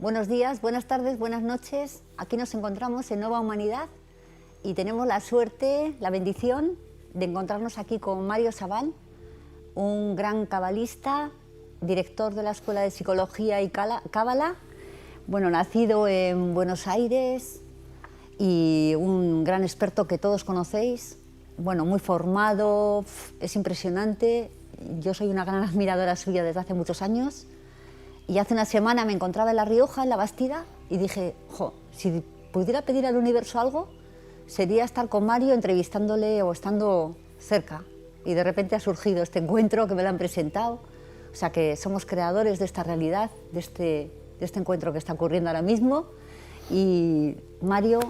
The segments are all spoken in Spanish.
Buenos días, buenas tardes, buenas noches. Aquí nos encontramos en Nueva Humanidad y tenemos la suerte, la bendición de encontrarnos aquí con Mario Sabán, un gran cabalista, director de la Escuela de Psicología y Cábala, bueno, nacido en Buenos Aires y un gran experto que todos conocéis, bueno, muy formado, es impresionante. Yo soy una gran admiradora suya desde hace muchos años. Y hace una semana me encontraba en La Rioja, en La Bastida, y dije, si pudiera pedir al universo algo, sería estar con Mario entrevistándole o estando cerca. Y de repente ha surgido este encuentro que me lo han presentado. O sea que somos creadores de esta realidad, de este encuentro que está ocurriendo ahora mismo. Y Mario,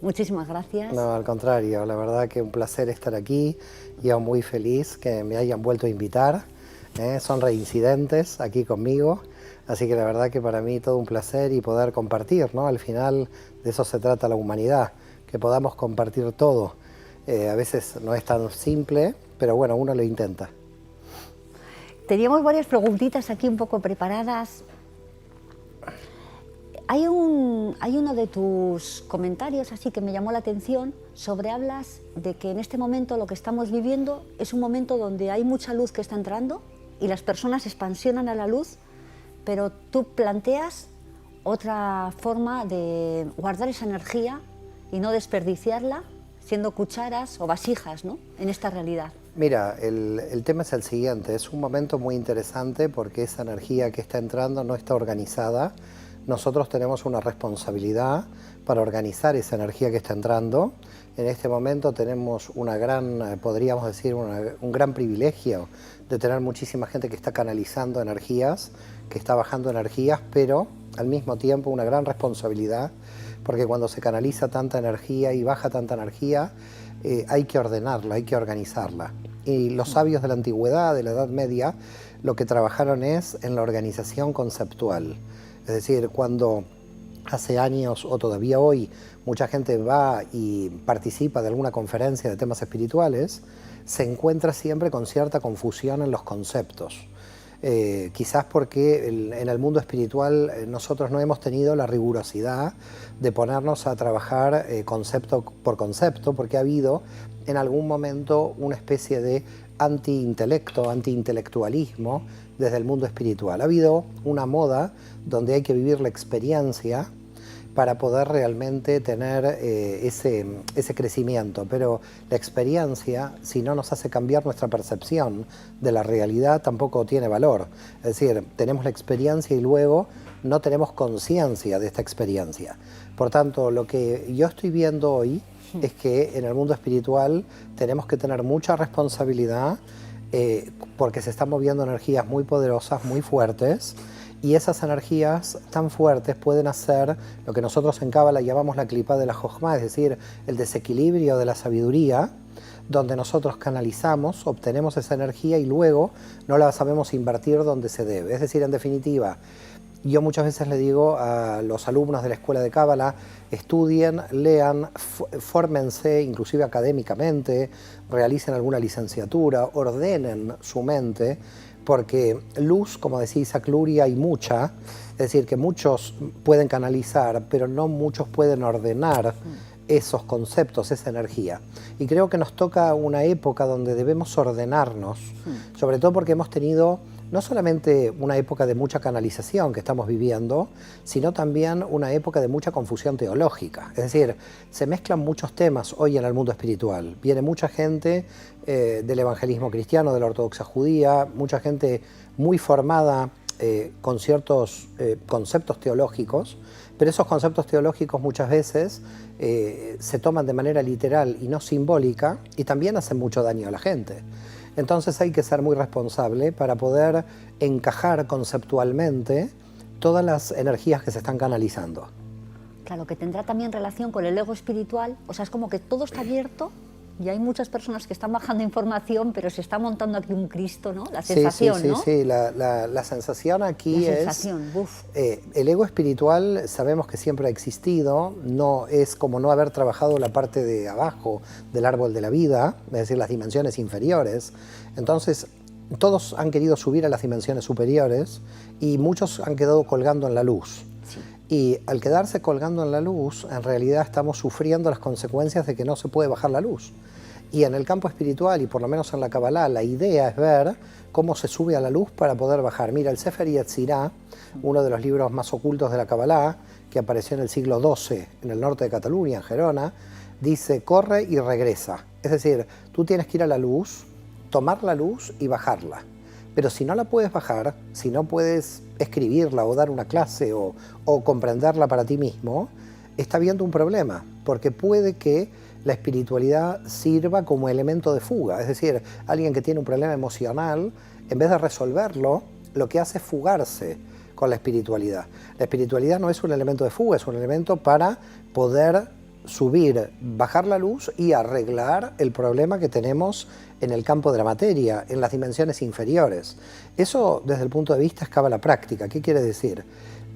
muchísimas gracias. No, al contrario, la verdad que un placer estar aquí. Yo muy feliz que me hayan vuelto a invitar. Son reincidentes aquí conmigo. Así que la verdad que para mí todo un placer y poder compartir, ¿no? Al final de eso se trata la humanidad, que podamos compartir todo. A veces no es tan simple, pero bueno, uno lo intenta. Teníamos varias preguntitas aquí un poco preparadas. Hay uno de tus comentarios así que me llamó la atención, hablas de que en este momento lo que estamos viviendo es un momento donde hay mucha luz que está entrando y las personas expansionan a la luz, pero tú planteas otra forma de guardar esa energía y no desperdiciarla siendo cucharas o vasijas, ¿no?, en esta realidad. Mira, el tema es el siguiente, es un momento muy interesante porque esa energía que está entrando no está organizada. Nosotros tenemos una responsabilidad para organizar esa energía que está entrando. En este momento tenemos una gran, podríamos decir, un gran privilegio de tener muchísima gente que está canalizando energías, que está bajando energías, pero al mismo tiempo una gran responsabilidad, porque cuando se canaliza tanta energía y baja tanta energía, hay que ordenarla, hay que organizarla. Y los sabios de la antigüedad, de la Edad Media, lo que trabajaron es en la organización conceptual. Es decir, cuando hace años o todavía hoy mucha gente va y participa de alguna conferencia de temas espirituales, se encuentra siempre con cierta confusión en los conceptos. Quizás porque en el mundo espiritual nosotros no hemos tenido la rigurosidad de ponernos a trabajar concepto por concepto, porque ha habido en algún momento una especie de anti-intelecto, anti-intelectualismo desde el mundo espiritual. Ha habido una moda donde hay que vivir la experiencia para poder realmente tener ese crecimiento, pero la experiencia, si no nos hace cambiar nuestra percepción de la realidad, tampoco tiene valor. Es decir, tenemos la experiencia y luego no tenemos conciencia de esta experiencia. Por tanto, lo que yo estoy viendo hoy es que en el mundo espiritual tenemos que tener mucha responsabilidad porque se están moviendo energías muy poderosas, muy fuertes, y esas energías tan fuertes pueden hacer lo que nosotros en Cábala llamamos la clipa de la Jochma, es decir, el desequilibrio de la sabiduría, donde nosotros canalizamos, obtenemos esa energía y luego no la sabemos invertir donde se debe. Es decir, en definitiva, yo muchas veces le digo a los alumnos de la Escuela de Cábala, estudien, lean, fórmense, inclusive académicamente, realicen alguna licenciatura, ordenen su mente, porque luz, como decía Isaac Luria, hay mucha, es decir, que muchos pueden canalizar, pero no muchos pueden ordenar esos conceptos, esa energía. Y creo que nos toca una época donde debemos ordenarnos, sobre todo porque hemos tenido no solamente una época de mucha canalización que estamos viviendo, sino también una época de mucha confusión teológica. Es decir, se mezclan muchos temas hoy en el mundo espiritual. Viene mucha gente del evangelismo cristiano, de la ortodoxia judía, mucha gente muy formada con ciertos conceptos teológicos, pero esos conceptos teológicos muchas veces se toman de manera literal y no simbólica y también hacen mucho daño a la gente. Entonces hay que ser muy responsable para poder encajar conceptualmente todas las energías que se están canalizando. Claro, que tendrá también relación con el ego espiritual, o sea, es como que todo está abierto y hay muchas personas que están bajando información, pero se está montando aquí un Cristo, ¿no? La sensación, ¿no? Sí, la sensación aquí es... Uf. El ego espiritual sabemos que siempre ha existido, no es como no haber trabajado la parte de abajo del árbol de la vida, es decir, las dimensiones inferiores. Entonces, todos han querido subir a las dimensiones superiores y muchos han quedado colgando en la luz. Sí. Y al quedarse colgando en la luz, en realidad estamos sufriendo las consecuencias de que no se puede bajar la luz. Y en el campo espiritual, y por lo menos en la Kabbalah, la idea es ver cómo se sube a la luz para poder bajar. Mira, el Sefer Yetzirah, uno de los libros más ocultos de la Kabbalah, que apareció en el siglo XII en el norte de Cataluña, en Gerona, dice, corre y regresa. Es decir, tú tienes que ir a la luz, tomar la luz y bajarla. Pero si no la puedes bajar, si no puedes escribirla o dar una clase o comprenderla para ti mismo, está habiendo un problema, porque puede que la espiritualidad sirva como elemento de fuga. Es decir, alguien que tiene un problema emocional, en vez de resolverlo, lo que hace es fugarse con la espiritualidad. La espiritualidad no es un elemento de fuga, es un elemento para poder subir, bajar la luz y arreglar el problema que tenemos en el campo de la materia, en las dimensiones inferiores. Eso, desde el punto de vista, es cábala práctica. ¿Qué quiere decir?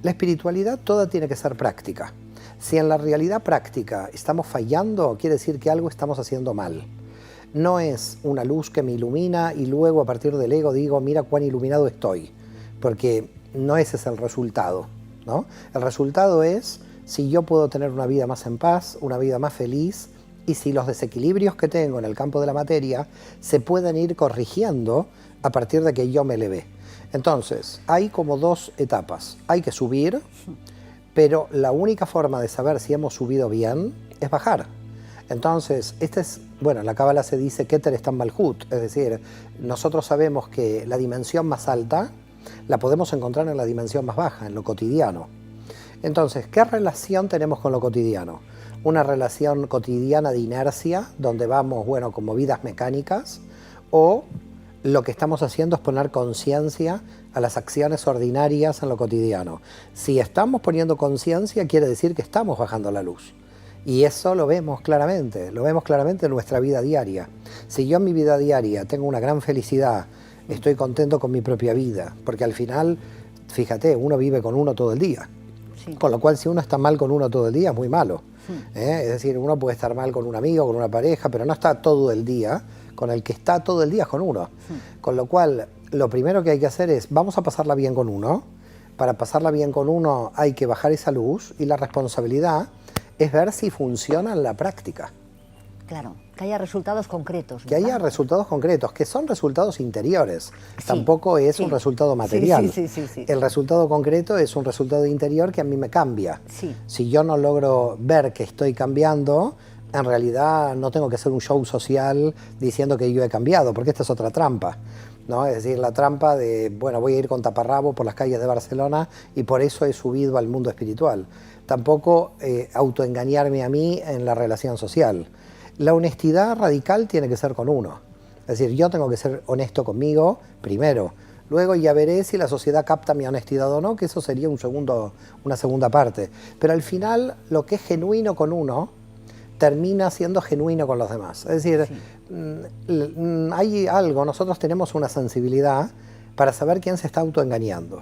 La espiritualidad toda tiene que ser práctica. Si en la realidad práctica estamos fallando, quiere decir que algo estamos haciendo mal. No es una luz que me ilumina y luego a partir del ego digo, mira cuán iluminado estoy, porque no ese es el resultado, ¿no? El resultado es si yo puedo tener una vida más en paz, una vida más feliz, y si los desequilibrios que tengo en el campo de la materia se pueden ir corrigiendo a partir de que yo me elevé. Entonces, hay como dos etapas. Hay que subir, pero la única forma de saber si hemos subido bien es bajar. Entonces, bueno, en la Cábala se dice Keter Estam Malhut, es decir, nosotros sabemos que la dimensión más alta la podemos encontrar en la dimensión más baja, en lo cotidiano. Entonces, ¿qué relación tenemos con lo cotidiano? Una relación cotidiana de inercia, donde vamos, bueno, con movidas mecánicas, o lo que estamos haciendo es poner conciencia a las acciones ordinarias en lo cotidiano. Si estamos poniendo conciencia, quiere decir que estamos bajando la luz. Y eso lo vemos claramente en nuestra vida diaria. Si yo en mi vida diaria tengo una gran felicidad, estoy contento con mi propia vida, porque al final, fíjate, uno vive con uno todo el día. Sí. Con lo cual, si uno está mal con uno todo el día, es muy malo. Sí. Es decir, uno puede estar mal con un amigo, con una pareja, pero no está todo el día. Con el que está todo el día es con uno. Sí. Con lo cual, lo primero que hay que hacer es, vamos a pasarla bien con uno. Para pasarla bien con uno hay que bajar esa luz y la responsabilidad es ver si funciona en la práctica. Claro, que haya resultados concretos. ¿Verdad? Que haya resultados concretos, que son resultados interiores. Sí, tampoco es un resultado material. Sí. El resultado concreto es un resultado interior que a mí me cambia. Sí. Si yo no logro ver que estoy cambiando, en realidad no tengo que hacer un show social diciendo que yo he cambiado, porque esta es otra trampa, ¿no? Es decir, la trampa de, bueno, voy a ir con taparrabo por las calles de Barcelona y por eso he subido al mundo espiritual. Tampoco autoengañarme a mí en la relación social. La honestidad radical tiene que ser con uno. Es decir, yo tengo que ser honesto conmigo primero. Luego ya veré si la sociedad capta mi honestidad o no, que eso sería una segunda parte. Pero al final, lo que es genuino con uno termina siendo genuino con los demás. Es decir, sí. Hay algo, nosotros tenemos una sensibilidad para saber quién se está autoengañando.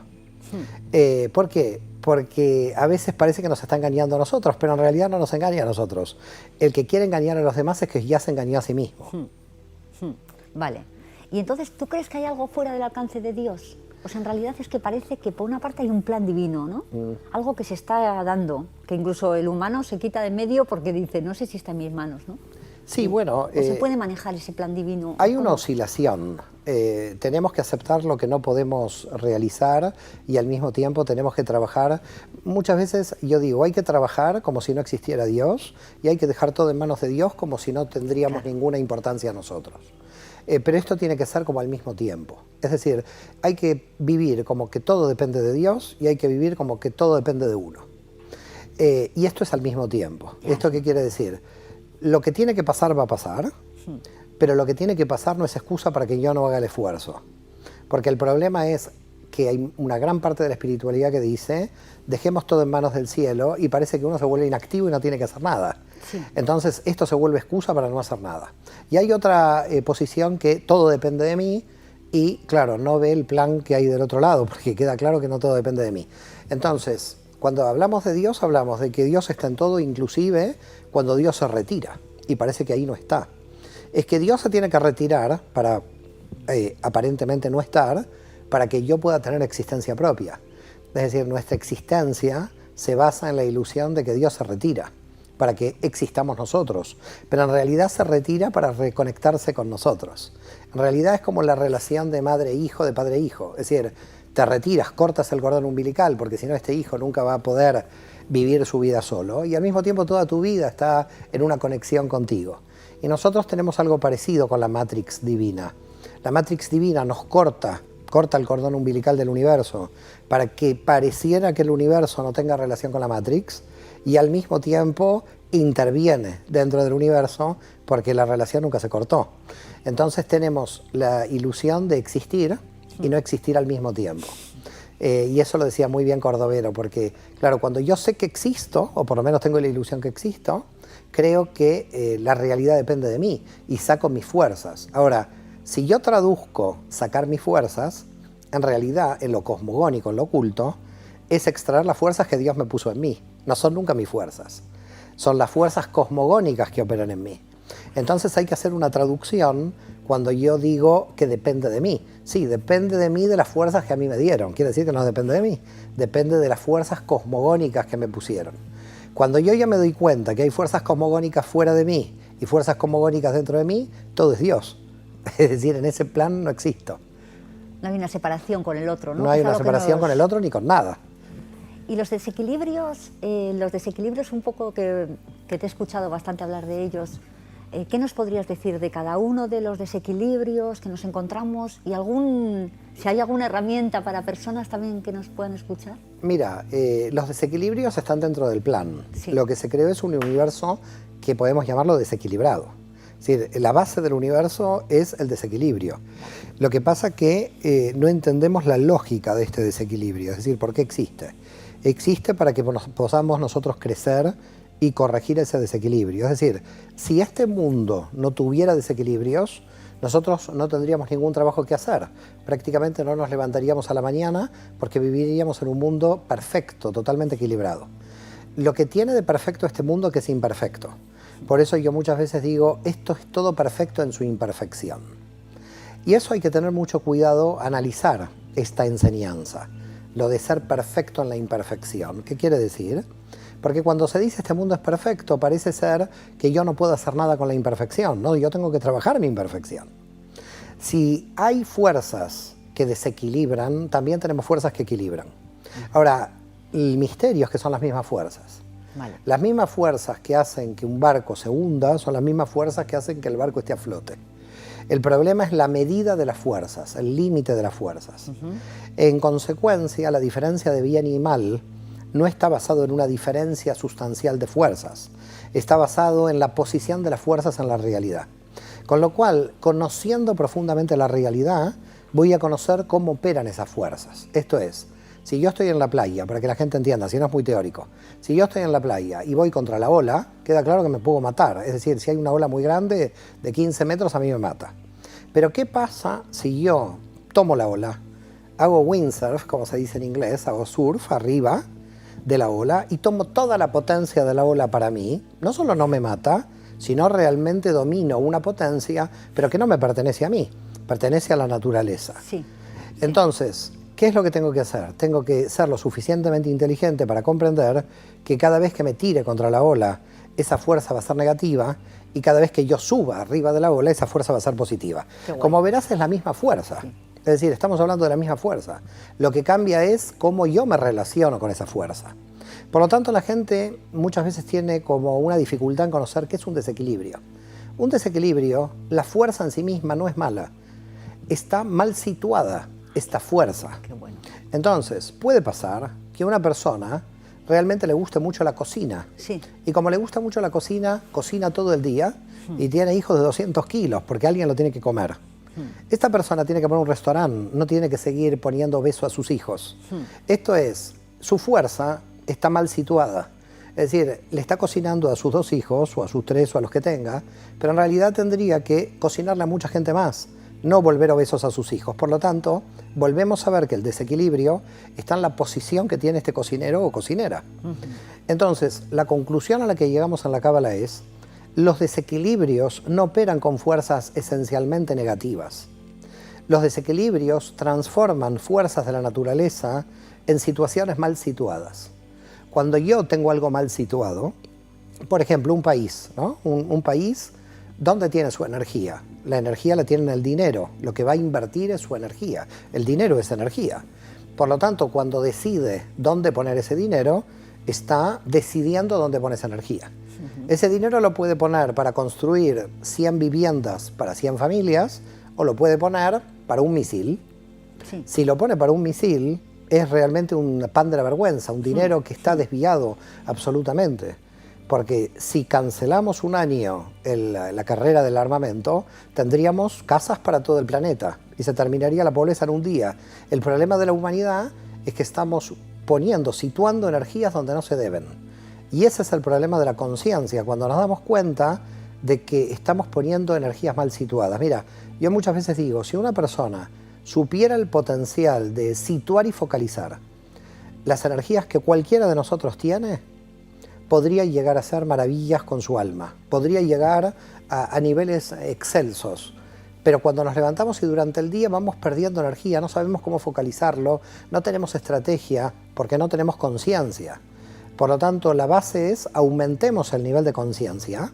Sí. ¿Por qué? Porque a veces parece que nos está engañando a nosotros, pero en realidad no nos engaña a nosotros. El que quiere engañar a los demás es que ya se engañó a sí mismo. Vale. ¿Y entonces tú crees que hay algo fuera del alcance de Dios? O sea, en realidad es que parece que por una parte hay un plan divino, ¿no? Algo que se está dando, que incluso el humano se quita de medio porque dice, no sé si está en mis manos, ¿no? Sí, bueno... ¿O se puede manejar ese plan divino? Hay una oscilación. Tenemos que aceptar lo que no podemos realizar y al mismo tiempo tenemos que trabajar. Muchas veces yo digo, hay que trabajar como si no existiera Dios y hay que dejar todo en manos de Dios como si no tendríamos ninguna importancia a nosotros. Pero esto tiene que ser como al mismo tiempo. Es decir, hay que vivir como que todo depende de Dios y hay que vivir como que todo depende de uno. Y esto es al mismo tiempo. ¿Esto qué quiere decir? Lo que tiene que pasar va a pasar, pero lo que tiene que pasar no es excusa para que yo no haga el esfuerzo. Porque el problema es que hay una gran parte de la espiritualidad que dice, dejemos todo en manos del cielo, y parece que uno se vuelve inactivo y no tiene que hacer nada. Sí. Entonces esto se vuelve excusa para no hacer nada. Y hay otra posición que todo depende de mí y, claro, no ve el plan que hay del otro lado, porque queda claro que no todo depende de mí. Entonces, cuando hablamos de Dios, hablamos de que Dios está en todo, inclusive cuando Dios se retira, y parece que ahí no está. Es que Dios se tiene que retirar para aparentemente no estar para que yo pueda tener existencia propia. Es decir, nuestra existencia se basa en la ilusión de que Dios se retira para que existamos nosotros, pero en realidad se retira para reconectarse con nosotros. En realidad es como la relación de madre-hijo, de padre-hijo. Es decir, te retiras, cortas el cordón umbilical, porque si no este hijo nunca va a poder vivir su vida solo, y al mismo tiempo toda tu vida está en una conexión contigo. Y nosotros tenemos algo parecido con la Matrix divina. La Matrix divina nos corta el cordón umbilical del universo para que pareciera que el universo no tenga relación con la Matrix, y al mismo tiempo interviene dentro del universo porque la relación nunca se cortó. Entonces tenemos la ilusión de existir y no existir al mismo tiempo. Y eso lo decía muy bien Cordovero, porque claro, cuando yo sé que existo, o por lo menos tengo la ilusión que existo, creo que la realidad depende de mí y saco mis fuerzas. Ahora, si yo traduzco sacar mis fuerzas, en realidad en lo cosmogónico, en lo oculto, es extraer las fuerzas que Dios me puso en mí. No son nunca mis fuerzas, son las fuerzas cosmogónicas que operan en mí. Entonces hay que hacer una traducción cuando yo digo que depende de mí. Sí, depende de mí de las fuerzas que a mí me dieron. Quiere decir que no depende de mí, depende de las fuerzas cosmogónicas que me pusieron. Cuando yo ya me doy cuenta que hay fuerzas cosmogónicas fuera de mí y fuerzas cosmogónicas dentro de mí, todo es Dios. Es decir, en ese plan no existo. No hay una separación con el otro, ¿no? No hay una separación con el otro ni con nada. Y los desequilibrios un poco que te he escuchado bastante hablar de ellos, ¿qué nos podrías decir de cada uno de los desequilibrios que nos encontramos? Y si hay alguna herramienta para personas también que nos puedan escuchar. Mira, los desequilibrios están dentro del plan. Sí. Lo que se creó es un universo que podemos llamarlo desequilibrado. Es decir, la base del universo es el desequilibrio. Lo que pasa es que no entendemos la lógica de este desequilibrio, es decir, ¿por qué existe? Existe para que podamos nosotros crecer y corregir ese desequilibrio. Es decir, si este mundo no tuviera desequilibrios, nosotros no tendríamos ningún trabajo que hacer. Prácticamente no nos levantaríamos a la mañana porque viviríamos en un mundo perfecto, totalmente equilibrado. Lo que tiene de perfecto este mundo es que es imperfecto. Por eso yo muchas veces digo, esto es todo perfecto en su imperfección. Y eso hay que tener mucho cuidado, analizar esta enseñanza, lo de ser perfecto en la imperfección. ¿Qué quiere decir? Porque cuando se dice este mundo es perfecto, parece ser que yo no puedo hacer nada con la imperfección, ¿no? Yo tengo que trabajar mi imperfección. Si hay fuerzas que desequilibran, también tenemos fuerzas que equilibran. Ahora, el misterio es que son las mismas fuerzas. Vale. Las mismas fuerzas que hacen que un barco se hunda son las mismas fuerzas que hacen que el barco esté a flote. El problema es la medida de las fuerzas, el límite de las fuerzas. En consecuencia, la diferencia de bien y mal no está basado en una diferencia sustancial de fuerzas, está basado en la posición de las fuerzas en la realidad. Con lo cual, conociendo profundamente la realidad, voy a conocer cómo operan esas fuerzas. Esto es, si yo estoy en la playa, para que la gente entienda, si no es muy teórico, si yo estoy en la playa y voy contra la ola, queda claro que me puedo matar. Es decir, si hay una ola muy grande de 15 metros, a mí me mata. Pero ¿qué pasa si yo tomo la ola, hago windsurf, como se dice en inglés, hago surf arriba de la ola y tomo toda la potencia de la ola para mí? No solo no me mata, sino realmente domino una potencia, pero que no me pertenece a mí, pertenece a la naturaleza. Sí. Entonces, ¿qué es lo que tengo que hacer? Tengo que ser lo suficientemente inteligente para comprender que cada vez que me tire contra la ola, esa fuerza va a ser negativa, y cada vez que yo suba arriba de la ola, esa fuerza va a ser positiva. Como verás, es la misma fuerza. Sí. Es decir, estamos hablando de la misma fuerza. Lo que cambia es cómo yo me relaciono con esa fuerza. Por lo tanto, la gente muchas veces tiene como una dificultad en conocer qué es un desequilibrio. Un desequilibrio, la fuerza en sí misma no es mala. Está mal situada esta fuerza. Qué bueno. Entonces, puede pasar que una persona realmente le guste mucho la cocina. Sí. Y como le gusta mucho la cocina, cocina todo el día y tiene hijos de 200 kilos porque alguien lo tiene que comer. Esta persona tiene que poner un restaurante, no tiene que seguir poniendo beso a sus hijos. Esto es, su fuerza está mal situada. Es decir, le está cocinando a sus 2 hijos, o a sus 3, o a los que tenga, pero en realidad tendría que cocinarle a mucha gente más, no volver obesos a sus hijos. Por lo tanto, volvemos a ver que el desequilibrio está en la posición que tiene este cocinero o cocinera. Entonces, la conclusión a la que llegamos en la Cábala es: los desequilibrios no operan con fuerzas esencialmente negativas. Los desequilibrios transforman fuerzas de la naturaleza en situaciones mal situadas. Cuando yo tengo algo mal situado, por ejemplo, un país, ¿no? Un país, ¿dónde tiene su energía? La energía la tiene en el dinero, lo que va a invertir es su energía. El dinero es energía. Por lo tanto, cuando decide dónde poner ese dinero, está decidiendo dónde pone esa energía. Ese dinero lo puede poner para construir 100 viviendas para 100 familias o lo puede poner para un misil. Sí. Si lo pone para un misil, es realmente un pan de la vergüenza, un dinero que está desviado absolutamente. Porque si cancelamos un año la carrera del armamento, tendríamos casas para todo el planeta y se terminaría la pobreza en un día. El problema de la humanidad es que estamos situando energías donde no se deben. Y ese es el problema de la conciencia, cuando nos damos cuenta de que estamos poniendo energías mal situadas. Mira, yo muchas veces digo, si una persona supiera el potencial de situar y focalizar las energías que cualquiera de nosotros tiene, podría llegar a hacer maravillas con su alma, podría llegar a niveles excelsos. Pero cuando nos levantamos y durante el día vamos perdiendo energía, no sabemos cómo focalizarlo, no tenemos estrategia porque no tenemos conciencia. Por lo tanto, la base es aumentemos el nivel de conciencia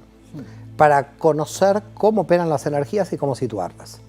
para conocer cómo operan las energías y cómo situarlas.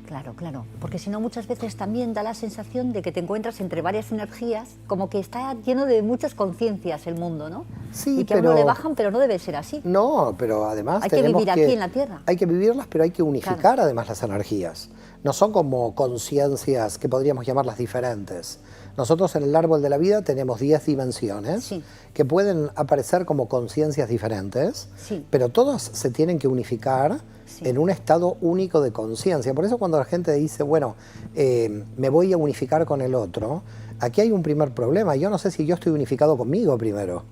Claro, claro, porque si no muchas veces también da la sensación de que te encuentras entre varias energías, como que está lleno de muchas conciencias el mundo, ¿no? Sí, y que a uno le bajan, pero no debe ser así. No, pero además hay que vivir aquí en la Tierra. Hay que vivirlas, pero hay que unificar claro. Además las energías. No son como conciencias que podríamos llamarlas diferentes. Nosotros en el árbol de la vida tenemos 10 dimensiones sí. que pueden aparecer como conciencias diferentes, sí. pero todas se tienen que unificar sí. en un estado único de conciencia. Por eso cuando la gente dice, bueno, me voy a unificar con el otro, aquí hay un primer problema. Yo no sé si yo estoy unificado conmigo primero.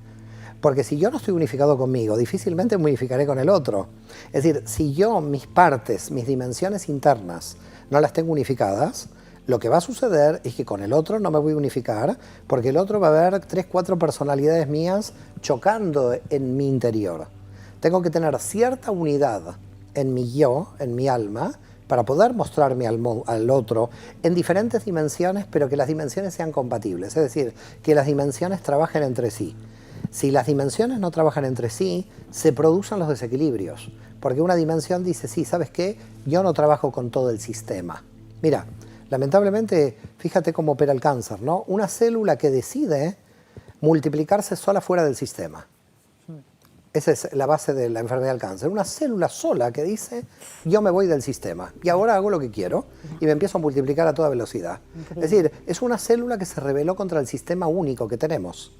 Porque si yo no estoy unificado conmigo, difícilmente me unificaré con el otro. Es decir, si yo mis partes, mis dimensiones internas, no las tengo unificadas, lo que va a suceder es que con el otro no me voy a unificar, porque el otro va a ver 3, 4 personalidades mías chocando en mi interior. Tengo que tener cierta unidad en mi yo, en mi alma, para poder mostrarme al otro en diferentes dimensiones, pero que las dimensiones sean compatibles. Es decir, que las dimensiones trabajen entre sí. Si las dimensiones no trabajan entre sí, se producen los desequilibrios. Porque una dimensión dice, sí, ¿sabes qué? Yo no trabajo con todo el sistema. Mira, lamentablemente, fíjate cómo opera el cáncer, ¿no? Una célula que decide multiplicarse sola fuera del sistema. Esa es la base de la enfermedad del cáncer. Una célula sola que dice, yo me voy del sistema y ahora hago lo que quiero y me empiezo a multiplicar a toda velocidad. Increíble. Es decir, es una célula que se rebeló contra el sistema único que tenemos.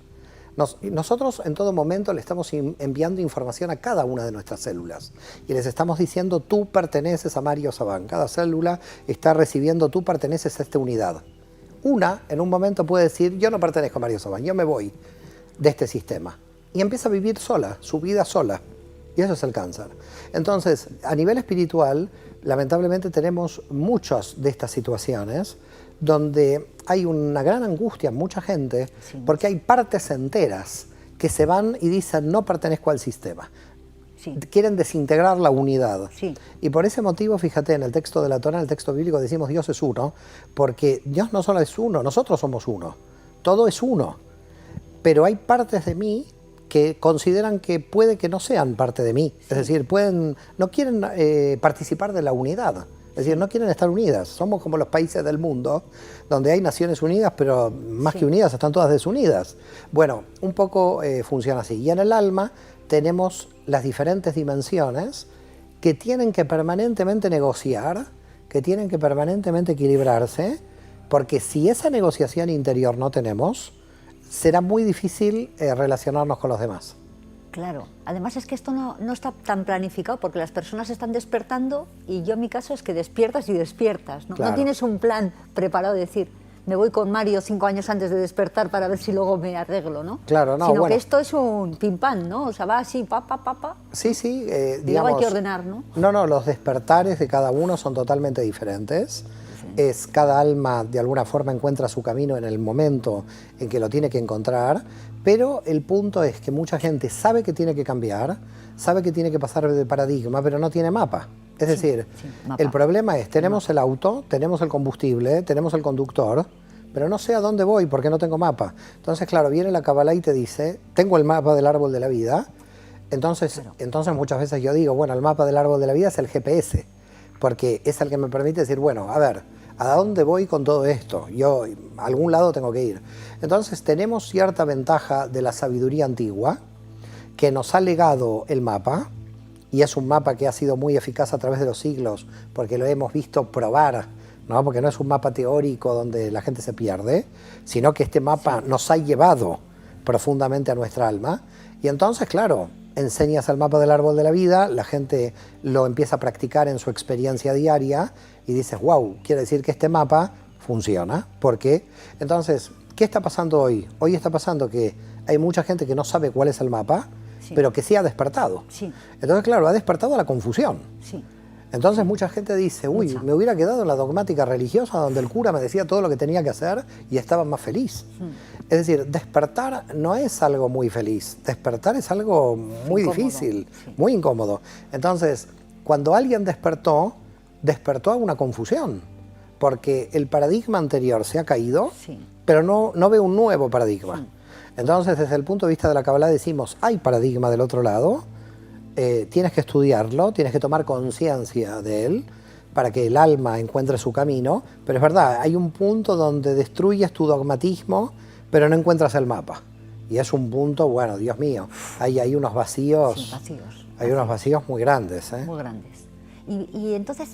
Nosotros en todo momento le estamos enviando información a cada una de nuestras células y les estamos diciendo, tú perteneces a Mario Sabán. Cada célula está recibiendo, tú perteneces a esta unidad. Una, en un momento puede decir, yo no pertenezco a Mario Sabán, yo me voy de este sistema. Y empieza a vivir sola, su vida sola. Y eso es el cáncer. Entonces, a nivel espiritual, lamentablemente tenemos muchas de estas situaciones donde hay una gran angustia en mucha gente, sí, porque hay partes enteras que se van y dicen, no pertenezco al sistema. Sí. Quieren desintegrar la unidad. Sí. Y por ese motivo, fíjate, en el texto de la Torá, en el texto bíblico, decimos Dios es uno, porque Dios no solo es uno, nosotros somos uno. Todo es uno. Pero hay partes de mí que consideran que puede que no sean parte de mí. Sí. Es decir, no quieren participar de la unidad. Es decir, no quieren estar unidas. Somos como los países del mundo, donde hay Naciones Unidas, pero más que unidas, están todas desunidas. Bueno, un poco funciona así. Y en el alma tenemos las diferentes dimensiones que tienen que permanentemente negociar, que tienen que permanentemente equilibrarse, porque si esa negociación interior no tenemos, será muy difícil relacionarnos con los demás. Claro, además es que esto no está tan planificado porque las personas están despertando y yo en mi caso es que despiertas y despiertas, ¿no? Claro. No tienes un plan preparado de decir, me voy con Mario 5 años antes de despertar para ver si luego me arreglo, ¿no? Claro, no, sino bueno, que esto es un pim pam, ¿no? O sea, va así, pa. Sí, sí, digamos, hay que ordenar, ¿no? No, los despertares de cada uno son totalmente diferentes. es cada alma de alguna forma encuentra su camino en el momento en que lo tiene que encontrar, pero el punto es que mucha gente sabe que tiene que cambiar, sabe que tiene que pasar de paradigma, pero no tiene mapa. Es decir, mapa. El problema es, tenemos el auto, tenemos el combustible, tenemos el conductor, pero no sé a dónde voy porque no tengo mapa. Entonces, claro, viene la Kabbalah y te dice, tengo el mapa del árbol de la vida. Entonces muchas veces yo digo, bueno, el mapa del árbol de la vida es el GPS, porque es el que me permite decir, bueno, a ver, ¿a dónde voy con todo esto? Yo a algún lado tengo que ir. Entonces tenemos cierta ventaja de la sabiduría antigua, que nos ha legado el mapa, y es un mapa que ha sido muy eficaz a través de los siglos, porque lo hemos visto probar, ¿no? Porque no es un mapa teórico donde la gente se pierde, sino que este mapa nos ha llevado profundamente a nuestra alma. Y entonces, claro, enseñas el mapa del árbol de la vida, la gente lo empieza a practicar en su experiencia diaria y dices, wow, quiere decir que este mapa funciona. ¿Por qué? Entonces, ¿qué está pasando hoy? Hoy está pasando que hay mucha gente que no sabe cuál es el mapa, pero que sí ha despertado. Entonces, claro, ha despertado la confusión. Entonces mucha gente dice, uy, me hubiera quedado en la dogmática religiosa donde el cura me decía todo lo que tenía que hacer y estaba más feliz. Es decir, despertar no es algo muy feliz, despertar es algo muy difícil, muy incómodo. Entonces, cuando alguien despertó a una confusión, porque el paradigma anterior se ha caído, pero no ve un nuevo paradigma. Entonces, desde el punto de vista de la Kabbalah decimos, hay paradigma del otro lado, tienes que estudiarlo, tienes que tomar conciencia de él para que el alma encuentre su camino, pero es verdad, hay un punto donde destruyes tu dogmatismo, pero no encuentras el mapa. Y es un punto, bueno, Dios mío, hay unos vacíos, hay unos vacíos muy grandes. Muy grandes. Y entonces,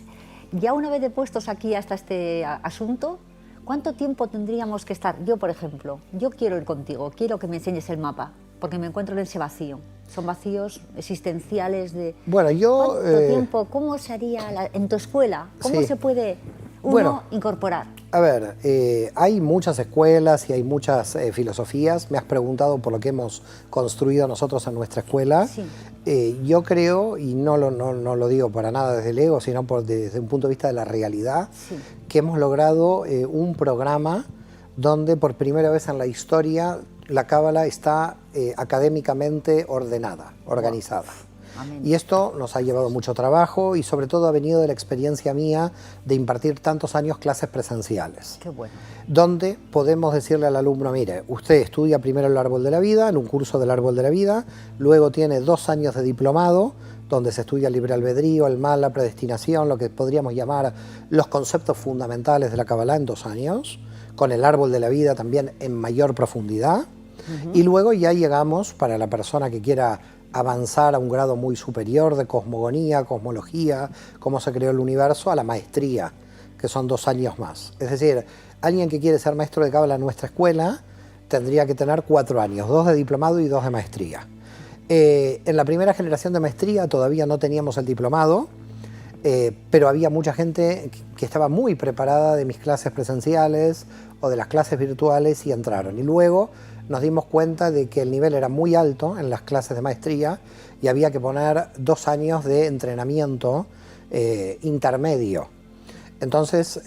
ya una vez de puestos aquí hasta este asunto, ¿cuánto tiempo tendríamos que estar? Yo, por ejemplo, yo quiero ir contigo, quiero que me enseñes el mapa, porque me encuentro en ese vacío. Son vacíos existenciales de... Bueno, yo... ¿Cuánto tiempo? ¿Cómo se haría en tu escuela? ¿Cómo se puede uno incorporar? A ver, hay muchas escuelas y hay muchas filosofías. Me has preguntado por lo que hemos construido nosotros en nuestra escuela. Yo creo, y no lo digo para nada desde el ego, sino desde un punto de vista de la realidad, que hemos logrado un programa donde por primera vez en la historia la Kabbalah está académicamente ordenada, organizada. Y esto nos ha llevado mucho trabajo y sobre todo ha venido de la experiencia mía de impartir tantos años clases presenciales. Qué bueno. Donde podemos decirle al alumno, mire, usted estudia primero el árbol de la vida, en un curso del árbol de la vida, luego tiene 2 años de diplomado, donde se estudia el libre albedrío, el mal, la predestinación, lo que podríamos llamar los conceptos fundamentales de la Kabbalah en 2 años, con el árbol de la vida también en mayor profundidad. Y luego ya llegamos, para la persona que quiera avanzar a un grado muy superior de cosmogonía, cosmología, cómo se creó el universo, a la maestría, que son 2 años más. Es decir, alguien que quiere ser maestro de Kabbalah en nuestra escuela tendría que tener 4 años, 2 de diplomado y 2 de maestría. En la primera generación de maestría todavía no teníamos el diplomado, pero había mucha gente que estaba muy preparada de mis clases presenciales o de las clases virtuales y entraron. Y luego nos dimos cuenta de que el nivel era muy alto en las clases de maestría y había que poner 2 años de entrenamiento intermedio. Entonces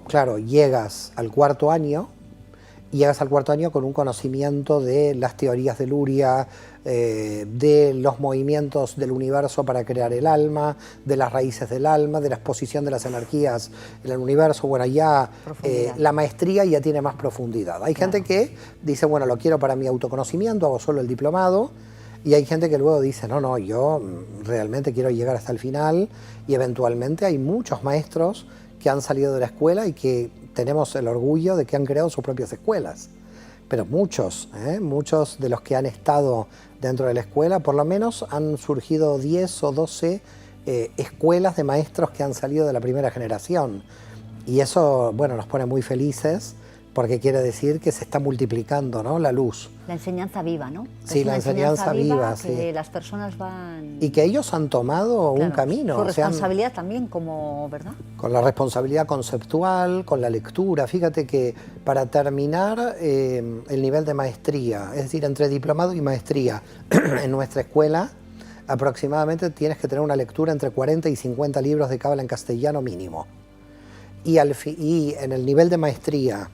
claro, llegas al cuarto año con un conocimiento de las teorías de Luria, de los movimientos del universo para crear el alma, de las raíces del alma, de la exposición de las energías en el universo. Bueno, ya la maestría ya tiene más profundidad. Hay gente que dice, bueno, lo quiero para mi autoconocimiento, hago solo el diplomado, y hay gente que luego dice, no, yo realmente quiero llegar hasta el final, y eventualmente hay muchos maestros que han salido de la escuela y que tenemos el orgullo de que han creado sus propias escuelas. Pero muchos de los que han estado dentro de la escuela, por lo menos han surgido 10 o 12 escuelas de maestros que han salido de la primera generación. Y eso, bueno, nos pone muy felices porque quiere decir que se está multiplicando, ¿no?, la luz. La enseñanza viva, ¿no? Sí, la enseñanza viva, que las personas van... Y que ellos han tomado un camino. Su responsabilidad también, como, ¿verdad? Con la responsabilidad conceptual, con la lectura. Fíjate que para terminar el nivel de maestría, es decir, entre diplomado y maestría en nuestra escuela, aproximadamente tienes que tener una lectura entre 40 y 50 libros de Kabbalah en castellano mínimo. y en el nivel de maestría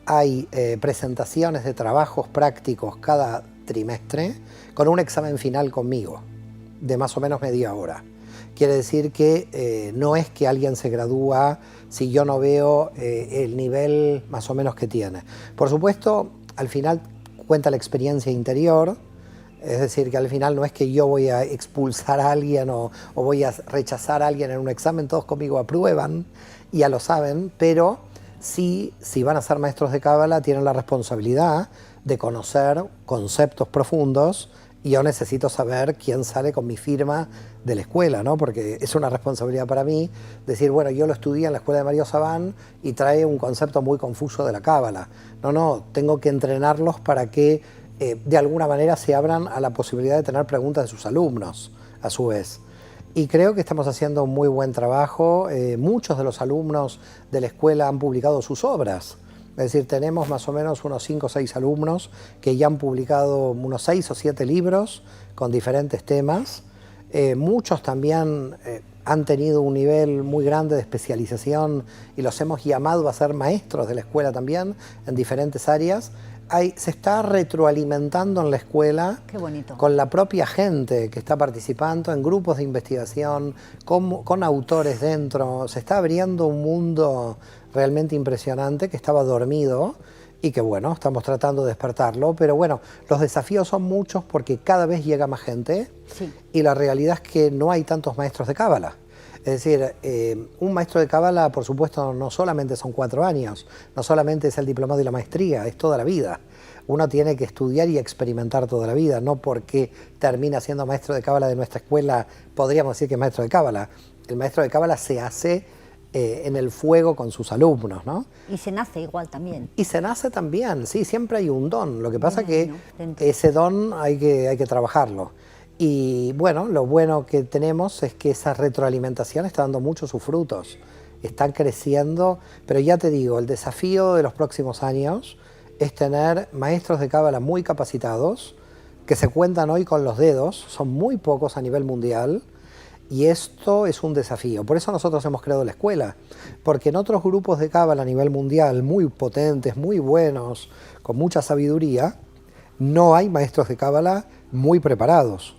hay presentaciones de trabajos prácticos cada trimestre con un examen final conmigo de más o menos media hora. Quiere decir que no es que alguien se gradúa si yo no veo el nivel más o menos que tiene. Por supuesto, al final cuenta la experiencia interior, es decir, que al final no es que yo voy a expulsar a alguien o voy a rechazar a alguien en un examen, todos conmigo aprueban, ya lo saben, pero sí, si van a ser maestros de Cábala, tienen la responsabilidad de conocer conceptos profundos y yo necesito saber quién sale con mi firma de la escuela, ¿no? Porque es una responsabilidad para mí decir, bueno, yo lo estudié en la escuela de Mario Sabán y trae un concepto muy confuso de la Cábala. No, tengo que entrenarlos para que de alguna manera se abran a la posibilidad de tener preguntas de sus alumnos, a su vez. Y creo que estamos haciendo un muy buen trabajo. Muchos de los alumnos de la escuela han publicado sus obras. Es decir, tenemos más o menos unos 5 o 6 alumnos que ya han publicado unos 6 o 7 libros con diferentes temas. Muchos también han tenido un nivel muy grande de especialización y los hemos llamado a ser maestros de la escuela también en diferentes áreas. Se está retroalimentando en la escuela. Qué bonito. Con la propia gente que está participando en grupos de investigación, con autores dentro. Se está abriendo un mundo realmente impresionante que estaba dormido y que bueno, estamos tratando de despertarlo, pero bueno, los desafíos son muchos porque cada vez llega más gente Sí. y la realidad es que no hay tantos maestros de Cábala. Es decir, un maestro de Cábala, por supuesto, no solamente son 4 años, no solamente es el diplomado y la maestría, es toda la vida. Uno tiene que estudiar y experimentar toda la vida, no porque termina siendo maestro de Cábala de nuestra escuela, podríamos decir que es maestro de Cábala. El maestro de Cábala se hace en el fuego con sus alumnos, ¿no? Y se nace igual también. Y se nace también, sí, siempre hay un don. Lo que pasa que ¿no? ese don hay que trabajarlo. Y bueno, lo bueno que tenemos es que esa retroalimentación está dando muchos sus frutos. Están creciendo, pero ya te digo, el desafío de los próximos años es tener maestros de Cábala muy capacitados, que se cuentan hoy con los dedos, son muy pocos a nivel mundial, y esto es un desafío. Por eso nosotros hemos creado la escuela, porque en otros grupos de Cábala a nivel mundial, muy potentes, muy buenos, con mucha sabiduría, no hay maestros de Cábala muy preparados.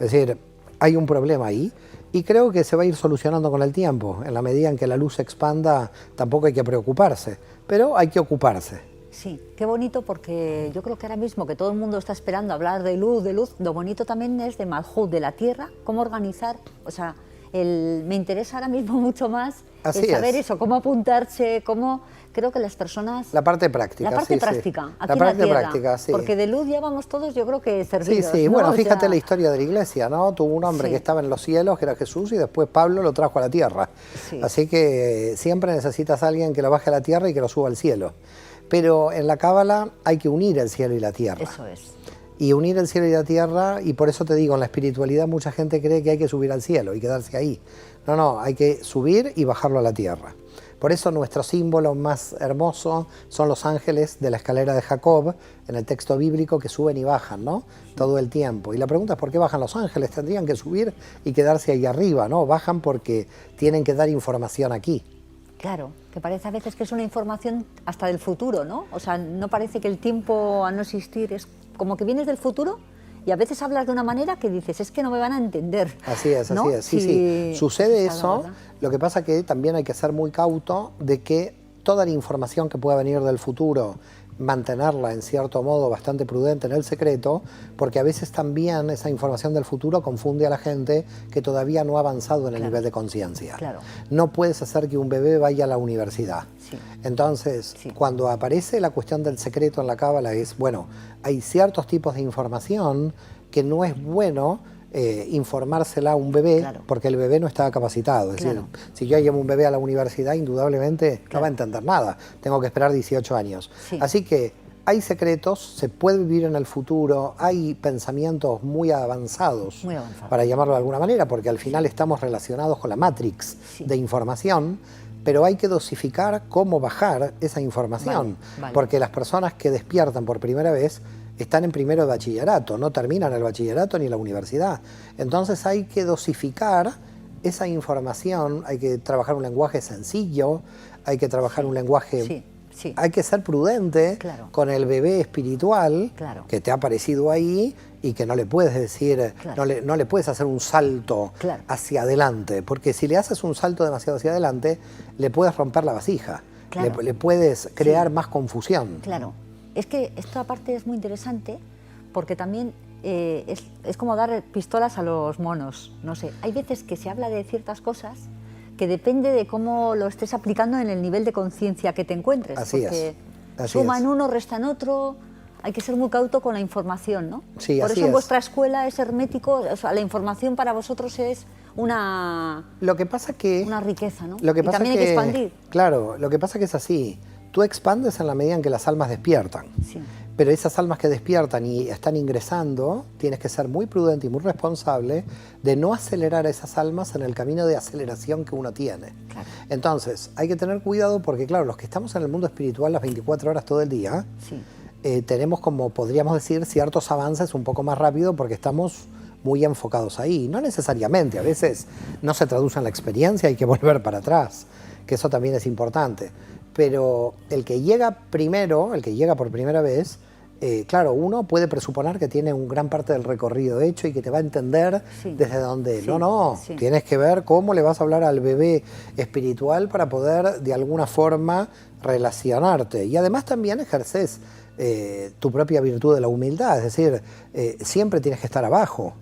Es decir, hay un problema ahí y creo que se va a ir solucionando con el tiempo. En la medida en que la luz se expanda, tampoco hay que preocuparse, pero hay que ocuparse. Sí, qué bonito, porque yo creo que ahora mismo que todo el mundo está esperando hablar de luz, lo bonito también es de Malhut, de la tierra, cómo organizar, o sea, me interesa ahora mismo mucho más el saber eso, cómo apuntarse, cómo, creo que las personas... La parte práctica, La parte sí, práctica, sí. aquí La en parte la tierra, práctica, sí. porque de luz ya vamos todos, yo creo que servidos. Sí, sí, ¿no? bueno, O fíjate sea, la historia de la iglesia, ¿no? Tuvo un hombre sí. que estaba en los cielos, que era Jesús, y después Pablo lo trajo a la tierra. Sí. Así que siempre necesitas a alguien que lo baje a la tierra y que lo suba al cielo. Pero en la Cábala hay que unir el cielo y la tierra. Eso es. Y unir el cielo y la tierra, y por eso te digo, en la espiritualidad mucha gente cree que hay que subir al cielo y quedarse ahí. No, hay que subir y bajarlo a la tierra. Por eso nuestro símbolo más hermoso son los ángeles de la escalera de Jacob, en el texto bíblico, que suben y bajan, ¿no? Todo el tiempo. Y la pregunta es ¿por qué bajan los ángeles? Tendrían que subir y quedarse ahí arriba, ¿no? Bajan porque tienen que dar información aquí. Claro, que parece a veces que es una información hasta del futuro, ¿no? O sea, no parece que el tiempo a no existir es como que vienes del futuro y a veces hablas de una manera que dices, es que no me van a entender. Así es, ¿no? así es. Sí, sí. Sucede eso, ¿verdad? lo que pasa que también hay que ser muy cauto de que toda la información que pueda venir del futuro, mantenerla en cierto modo bastante prudente en el secreto, porque a veces también esa información del futuro confunde a la gente que todavía no ha avanzado en el nivel de conciencia. Claro. No puedes hacer que un bebé vaya a la universidad. Sí. Entonces, Sí. cuando aparece la cuestión del secreto en la Cábala es, bueno, hay ciertos tipos de información que no es bueno informársela a un bebé, Claro. porque el bebé no está capacitado. Es Claro. decir, si yo llevo un bebé a la universidad, indudablemente no Claro. va a entender nada. Tengo que esperar 18 años. Sí. Así que hay secretos, se puede vivir en el futuro, hay pensamientos muy avanzados, Muy avanzados. para llamarlo de alguna manera, porque al final estamos relacionados con la matrix Sí. de información, pero hay que dosificar cómo bajar esa información, Vale. porque las personas que despiertan por primera vez están en primero de bachillerato, no terminan el bachillerato ni la universidad. Entonces hay que dosificar esa información hay que trabajar un lenguaje sencillo, hay que trabajar un lenguaje... Sí, sí. Hay que ser prudente Claro. con el bebé espiritual Claro. que te ha aparecido ahí y que no le puedes decir, Claro. no le puedes hacer un salto Claro. hacia adelante, porque si le haces un salto demasiado hacia adelante, le puedes romper la vasija, Claro. le puedes crear Sí. más confusión. Claro. Es que esto aparte es muy interesante porque también es como dar pistolas a los monos. No sé, hay veces que se habla de ciertas cosas que depende de cómo lo estés aplicando en el nivel de conciencia que te encuentres. Así porque es. Así suman es. uno, restan otro. Hay que ser muy cauto con la información, ¿no? Sí, Por así eso en es. vuestra escuela es hermético, o sea, la información para vosotros es una Lo que pasa que... riqueza, ¿no? Lo que y pasa también hay que expandir. Claro, lo que pasa que es así. Tú expandes en la medida en que las almas despiertan. Sí. Pero esas almas que despiertan y están ingresando, tienes que ser muy prudente y muy responsable de no acelerar a esas almas en el camino de aceleración que uno tiene. Claro. Entonces, hay que tener cuidado porque, claro, los que estamos en el mundo espiritual las 24 horas todo el día, Sí. tenemos, como podríamos decir, ciertos avances un poco más rápido porque estamos muy enfocados ahí. No necesariamente, a veces no se traduce en la experiencia, hay que volver para atrás, que eso también es importante. Pero el que llega primero, el que llega por primera vez, claro, uno puede presuponer que tiene un gran parte del recorrido hecho y que te va a entender Sí. desde dónde. Sí, No, sí. tienes que ver cómo le vas a hablar al bebé espiritual para poder de alguna forma relacionarte. Y además también ejerces tu propia virtud de la humildad, es decir, siempre tienes que estar abajo,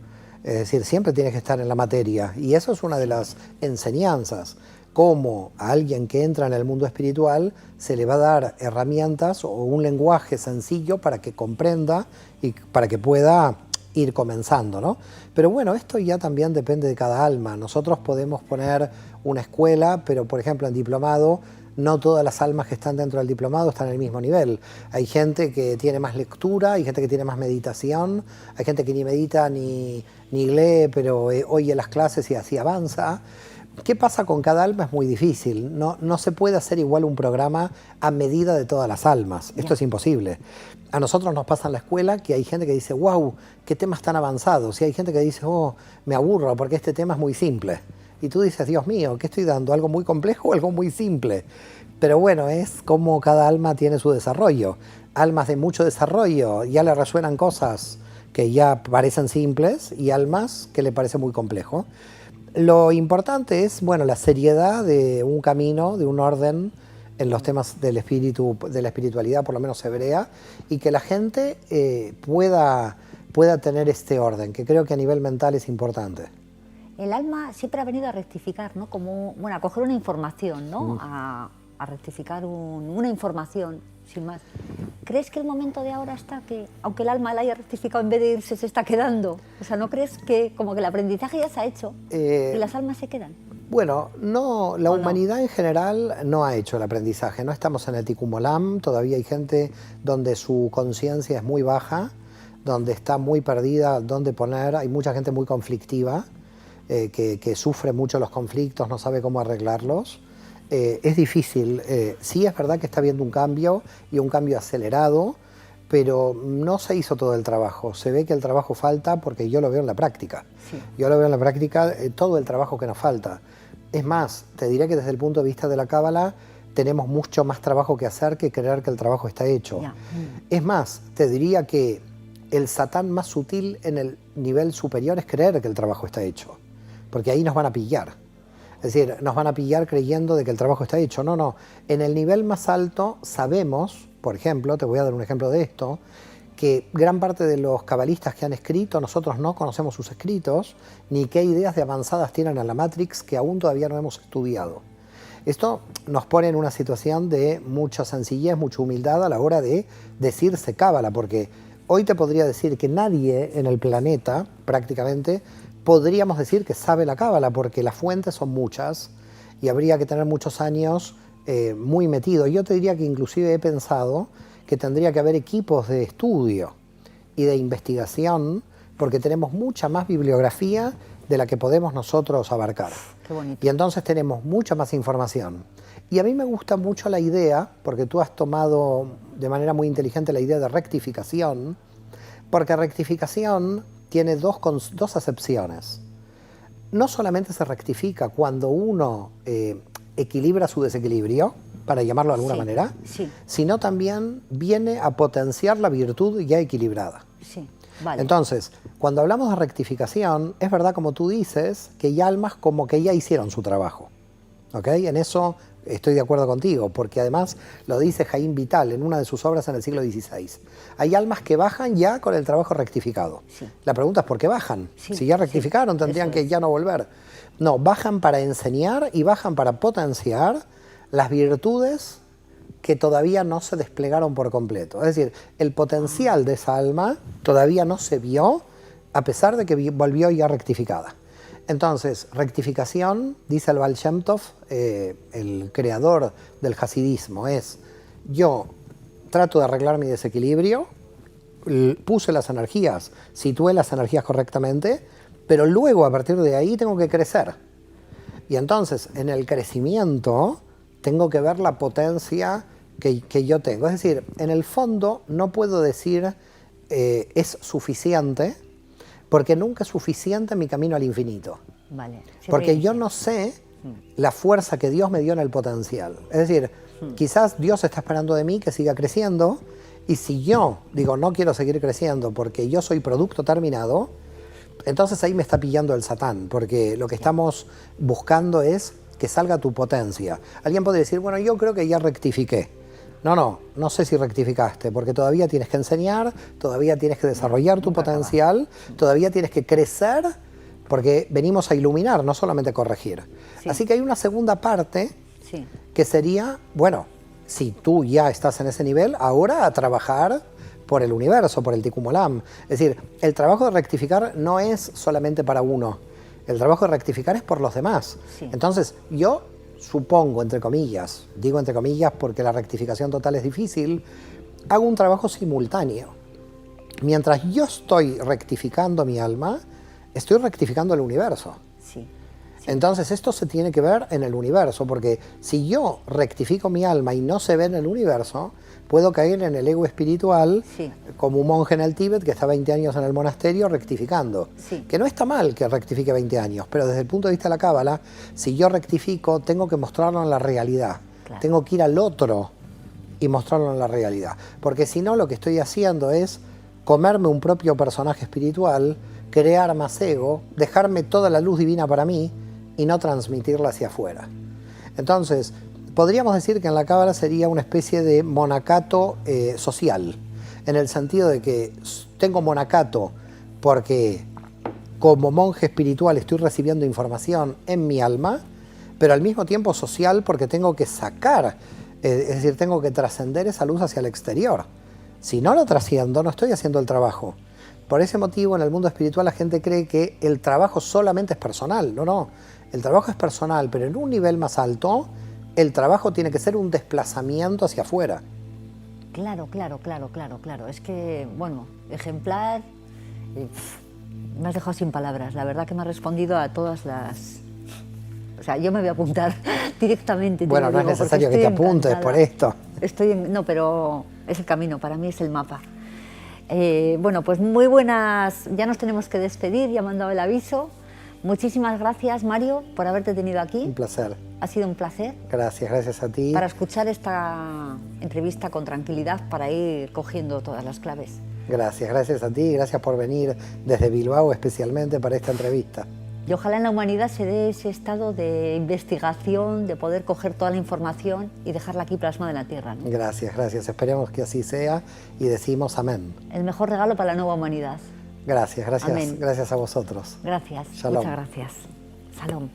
es decir, siempre tienes que estar en la materia. Y eso es una de las enseñanzas. Cómo a alguien que entra en el mundo espiritual se le va a dar herramientas o un lenguaje sencillo para que comprenda y para que pueda ir comenzando, ¿no? Pero bueno, esto ya también depende de cada alma. Nosotros podemos poner una escuela, pero por ejemplo en diplomado no todas las almas que están dentro del diplomado están en el mismo nivel. Hay gente que tiene más lectura, hay gente que tiene más meditación, hay gente que ni medita ni lee, pero oye las clases y así avanza. ¿Qué pasa con cada alma? Es muy difícil. No se puede hacer igual un programa a medida de todas las almas. Esto es imposible. A nosotros nos pasa en la escuela que hay gente que dice, wow, qué temas tan avanzados. Y hay gente que dice, oh, me aburro porque este tema es muy simple. Y tú dices, Dios mío, ¿qué estoy dando? ¿Algo muy complejo o algo muy simple? Pero bueno, es como cada alma tiene su desarrollo. Almas de mucho desarrollo ya le resuenan cosas que ya parecen simples y almas que le parece muy complejo. Lo importante es, bueno, la seriedad de un camino, de un orden en los temas del espíritu, de la espiritualidad, por lo menos hebrea, y que la gente pueda tener este orden, que creo que a nivel mental es importante. El alma siempre ha venido a rectificar, ¿no? Como, bueno, a coger una información, ¿no? A rectificar una información, sin más. ¿Crees que el momento de ahora está que, aunque el alma la haya rectificado, en vez de irse, se está quedando? O sea, ¿no crees que como que el aprendizaje ya se ha hecho y las almas se quedan? Bueno, no, la ¿O no? humanidad en general no ha hecho el aprendizaje. No estamos en el Tikkun Olam, todavía hay gente donde su conciencia es muy baja, donde está muy perdida, donde poner. Hay mucha gente muy conflictiva, que sufre mucho los conflictos, no sabe cómo arreglarlos. Es difícil. Sí es verdad que está habiendo un cambio y un cambio acelerado, pero no se hizo todo el trabajo. Se ve que el trabajo falta porque yo lo veo en la práctica. Sí. Yo lo veo en la práctica, todo el trabajo que nos falta. Es más, te diré que desde el punto de vista de la Cábala tenemos mucho más trabajo que hacer que creer que el trabajo está hecho. Ya. Es más, te diría que el satán más sutil en el nivel superior es creer que el trabajo está hecho, porque ahí nos van a pillar. Es decir, nos van a pillar creyendo de que el trabajo está hecho. No, no. En el nivel más alto sabemos, por ejemplo, te voy a dar un ejemplo de esto, que gran parte de los cabalistas que han escrito, nosotros no conocemos sus escritos, ni qué ideas de avanzadas tienen en la Matrix que aún todavía no hemos estudiado. Esto nos pone en una situación de mucha sencillez, mucha humildad a la hora de decirse cábala, porque hoy te podría decir que nadie en el planeta, prácticamente, podríamos decir que sabe la cábala, porque las fuentes son muchas y habría que tener muchos años muy metido. Yo te diría que inclusive he pensado que tendría que haber equipos de estudio y de investigación, porque tenemos mucha más bibliografía de la que podemos nosotros abarcar. Qué bonito. Y entonces tenemos mucha más información. Y a mí me gusta mucho la idea, porque tú has tomado de manera muy inteligente la idea de rectificación, porque rectificación tiene dos acepciones. no solamente se rectifica cuando uno equilibra su desequilibrio, para llamarlo de alguna manera, sino también viene a potenciar la virtud ya equilibrada. Sí, vale. Entonces, cuando hablamos de rectificación, es verdad, como tú dices, que hay almas como que ya hicieron su trabajo. ¿Ok? En eso estoy de acuerdo contigo, porque además lo dice Jaime Vital en una de sus obras en el siglo XVI. Hay almas que bajan ya con el trabajo rectificado. Sí. La pregunta es ¿por qué bajan? Sí, si ya rectificaron, tendrían que ya no volver. No, bajan para enseñar y bajan para potenciar las virtudes que todavía no se desplegaron por completo. Es decir, el potencial de esa alma todavía no se vio, a pesar de que volvió ya rectificada. Entonces, rectificación, dice el Baal Shem Tov, el creador del hasidismo, es: yo trato de arreglar mi desequilibrio, puse las energías, situé las energías correctamente, pero luego a partir de ahí tengo que crecer. Y entonces, en el crecimiento, tengo que ver la potencia que yo tengo. Es decir, en el fondo no puedo decir es suficiente, porque nunca es suficiente mi camino al infinito. Vale. Porque yo no sé la fuerza que Dios me dio en el potencial. Es decir, quizás Dios está esperando de mí que siga creciendo, y si yo digo no quiero seguir creciendo porque yo soy producto terminado, entonces ahí me está pillando el Satán, porque lo que estamos buscando es que salga tu potencia. Alguien puede decir, bueno, yo creo que ya rectifiqué. No sé si rectificaste, porque todavía tienes que enseñar, todavía tienes que desarrollar tu potencial, todavía tienes que crecer, porque venimos a iluminar, no solamente a corregir. Sí. Así que hay una segunda parte que sería, bueno, si tú ya estás en ese nivel, ahora a trabajar por el universo, por el Tikkun Olam. Es decir, el trabajo de rectificar no es solamente para uno, el trabajo de rectificar es por los demás. Sí. Entonces, yo supongo, entre comillas, digo entre comillas porque la rectificación total es difícil, hago un trabajo simultáneo. Mientras yo estoy rectificando mi alma, estoy rectificando el universo. Sí. Sí. Entonces esto se tiene que ver en el universo, porque si yo rectifico mi alma y no se ve en el universo, puedo caer en el ego espiritual, como un monje en el Tíbet que está 20 años en el monasterio rectificando. Sí. Que no está mal que rectifique 20 años, pero desde el punto de vista de la Cábala, si yo rectifico, tengo que mostrarlo en la realidad. Claro. Tengo que ir al otro y mostrarlo en la realidad. Porque si no, lo que estoy haciendo es comerme un propio personaje espiritual, crear más ego, dejarme toda la luz divina para mí y no transmitirla hacia afuera. Entonces, podríamos decir que en la Cábala sería una especie de monacato social, en el sentido de que tengo monacato porque como monje espiritual estoy recibiendo información en mi alma, pero al mismo tiempo social porque tengo que sacar, es decir, tengo que trascender esa luz hacia el exterior. Si no lo trasciendo, no estoy haciendo el trabajo. Por ese motivo, en el mundo espiritual la gente cree que el trabajo solamente es personal. No. El trabajo es personal, pero en un nivel más alto, el trabajo tiene que ser un desplazamiento hacia afuera. Claro. Es que, bueno, ejemplar, me has dejado sin palabras. La verdad que me has respondido a todas las... O sea, yo me voy a apuntar directamente. Bueno, no es necesario que te apuntes por esto. No, pero es el camino, para mí es el mapa. Bueno, pues muy buenas, ya nos tenemos que despedir, ya me han dado el aviso. Muchísimas gracias, Mario, por haberte tenido aquí. Un placer. Ha sido un placer. Gracias a ti. Para escuchar esta entrevista con tranquilidad, para ir cogiendo todas las claves. Gracias a ti, gracias por venir desde Bilbao especialmente para esta entrevista. Y ojalá en la humanidad se dé ese estado de investigación, de poder coger toda la información y dejarla aquí plasmada en la Tierra, ¿no? Gracias. Esperemos que así sea y decimos amén. El mejor regalo para la nueva humanidad. Gracias. Amén. Gracias a vosotros. Gracias. Shalom. Muchas gracias. Shalom.